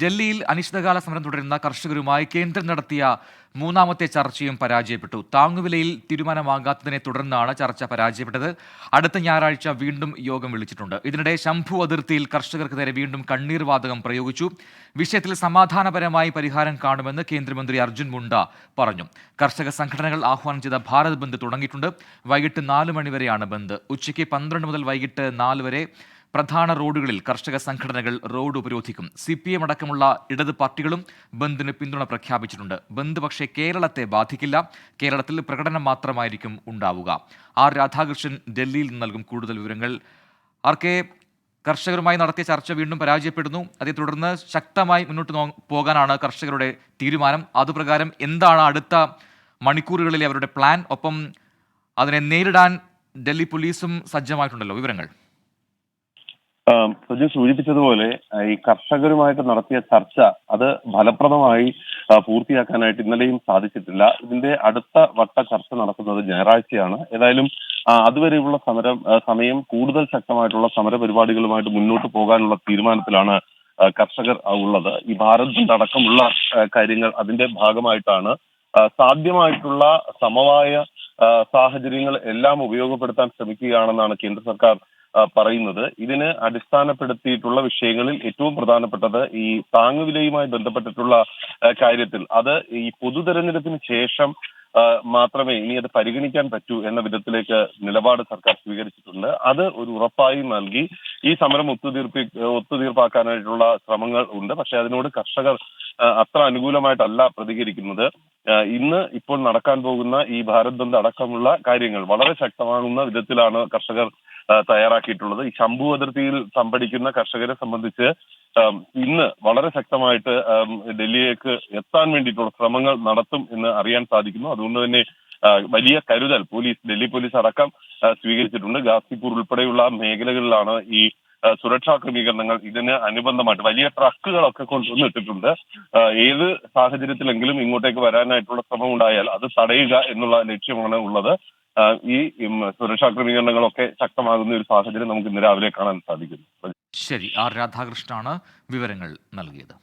ഡൽഹിയിൽ അനിശ്ചിതകാല സമരം തുടരുന്ന കർഷകരുമായി കേന്ദ്രം നടത്തിയ മൂന്നാമത്തെ ചർച്ചയും പരാജയപ്പെട്ടു. താങ്ങുവിലയിൽ തീരുമാനമാകാത്തതിനെ തുടർന്നാണ് ചർച്ച പരാജയപ്പെട്ടത്. അടുത്ത ഞായറാഴ്ച വീണ്ടും യോഗം വിളിച്ചിട്ടുണ്ട്. ഇതിനിടെ ശംഭു അതിർത്തിയിൽ കർഷകർക്ക് നേരെ വീണ്ടും കണ്ണീർ വാതകം പ്രയോഗിച്ചു. വിഷയത്തിൽ സമാധാനപരമായി പരിഹാരം കാണുമെന്ന് കേന്ദ്രമന്ത്രി അർജുൻ മുണ്ട പറഞ്ഞു. കർഷക സംഘടനകൾ ആഹ്വാനം ചെയ്ത ഭാരത് ബന്ദ് തുടങ്ങിയിട്ടുണ്ട്. വൈകിട്ട് 4 മണിവരെയാണ് ബന്ദ്. ഉച്ചയ്ക്ക് 12 മുതൽ വൈകിട്ട് 4 വരെ പ്രധാന റോഡുകളിൽ കർഷക സംഘടനകൾ റോഡ് ഉപരോധിക്കും. CPM അടക്കമുള്ള ഇടത് പാർട്ടികളും ബന്ദിന് പിന്തുണ പ്രഖ്യാപിച്ചിട്ടുണ്ട്. ബന്ദ് പക്ഷേ കേരളത്തെ ബാധിക്കില്ല. കേരളത്തിൽ പ്രകടനം മാത്രമായിരിക്കും ഉണ്ടാവുക. ആർ രാധാകൃഷ്ണൻ ഡൽഹിയിൽ നിന്ന് നൽകും കൂടുതൽ വിവരങ്ങൾ. ആർക്കെ, കർഷകരുമായി നടത്തിയ ചർച്ച വീണ്ടും പരാജയപ്പെടുന്നു. അതേ തുടർന്ന് ശക്തമായി മുന്നോട്ട് പോകാനാണ് കർഷകരുടെ തീരുമാനം. അതുപ്രകാരം എന്താണ് അടുത്ത മണിക്കൂറുകളിലെ അവരുടെ പ്ലാൻ? ഒപ്പം അതിനെ നേരിടാൻ ഡൽഹി പോലീസും സജ്ജമായിട്ടുണ്ടല്ലോ. വിവരങ്ങൾ. സുജിൻ സൂചിപ്പിച്ചതുപോലെ ഈ കർഷകരുമായിട്ട് നടത്തിയ ചർച്ച അത് ഫലപ്രദമായി പൂർത്തിയാക്കാനായിട്ട് ഇന്നലെയും സാധിച്ചിട്ടില്ല. ഇതിന്റെ അടുത്ത വട്ട ചർച്ച നടക്കുന്നത് ഞായറാഴ്ചയാണ്. ഏതായാലും അതുവരെയുള്ള സമയം കൂടുതൽ ശക്തമായിട്ടുള്ള സമര പരിപാടികളുമായിട്ട് മുന്നോട്ട് പോകാനുള്ള തീരുമാനത്തിലാണ് കർഷകർ ഉള്ളത്. ഈ ഭാരത് ബന്ദ് അടക്കമുള്ള കാര്യങ്ങൾ അതിന്റെ ഭാഗമായിട്ടാണ്. സാധ്യമായിട്ടുള്ള സമവായ സാഹചര്യങ്ങൾ എല്ലാം ഉപയോഗപ്പെടുത്താൻ ശ്രമിക്കുകയാണെന്നാണ് കേന്ദ്ര സർക്കാർ പറയുന്നത്. ഇതിന് അടിസ്ഥാനപ്പെടുത്തിയിട്ടുള്ള വിഷയങ്ങളിൽ ഏറ്റവും പ്രധാനപ്പെട്ടത് ഈ താങ്ങുവിലയുമായി ബന്ധപ്പെട്ടിട്ടുള്ള കാര്യത്തിൽ അത് ഈ പൊതു തെരഞ്ഞെടുപ്പിന് ശേഷം മാത്രമേ ഇനി അത് പരിഗണിക്കാൻ പറ്റൂ എന്ന വിധത്തിലേക്ക് നിലപാട് സർക്കാർ സ്വീകരിച്ചിട്ടുണ്ട്. അത് ഒരു ഉറപ്പായി നൽകി ഈ സമരം ഒത്തുതീർപ്പാക്കാനായിട്ടുള്ള ശ്രമങ്ങൾ ഉണ്ട്. പക്ഷെ അതിനോട് കർഷകർ അത്ര അനുകൂലമായിട്ടല്ല പ്രതികരിക്കുന്നത്. ഇപ്പോൾ നടക്കാൻ പോകുന്ന ഈ ഭാരത് ബന്ദ് അടക്കമുള്ള കാര്യങ്ങൾ വളരെ ശക്തമാകുന്ന വിധത്തിലാണ് കർഷകർ തയ്യാറാക്കിയിട്ടുള്ളത്. ഈ ശംഭു അതിർത്തിയിൽ തമ്പടിക്കുന്ന കർഷകരെ സംബന്ധിച്ച് ഇന്ന് വളരെ ശക്തമായിട്ട് ഡൽഹിയിലേക്ക് എത്താൻ വേണ്ടിയിട്ടുള്ള ശ്രമങ്ങൾ നടത്തും എന്ന് അറിയാൻ സാധിക്കുന്നു. അതുകൊണ്ട് തന്നെ വലിയ കരുതൽ ഡൽഹി പോലീസ് അടക്കം സ്വീകരിച്ചിട്ടുണ്ട്. ഗാസിപൂർ ഉൾപ്പെടെയുള്ള മേഖലകളിലാണ് ഈ സുരക്ഷാ ക്രമീകരണങ്ങൾ. ഇതിന് അനുബന്ധമായിട്ട് വലിയ ട്രക്കുകളൊക്കെ കൊണ്ടുവന്നിട്ടിട്ടുണ്ട്. ഏത് സാഹചര്യത്തിലെങ്കിലും ഇങ്ങോട്ടേക്ക് വരാനായിട്ടുള്ള ശ്രമം ഉണ്ടായാൽ അത് തടയുക എന്നുള്ള ലക്ഷ്യമാണ് ഉള്ളത്. ഈ സുരക്ഷാ ക്രമീകരണങ്ങളൊക്കെ ശക്തമാകുന്ന ഒരു സാഹചര്യം നമുക്ക് ഇന്ന് രാവിലെ കാണാൻ സാധിക്കുന്നു. ശരി, ആർ രാധാകൃഷ്ണനാണ് വിവരങ്ങൾ നൽകിയത്.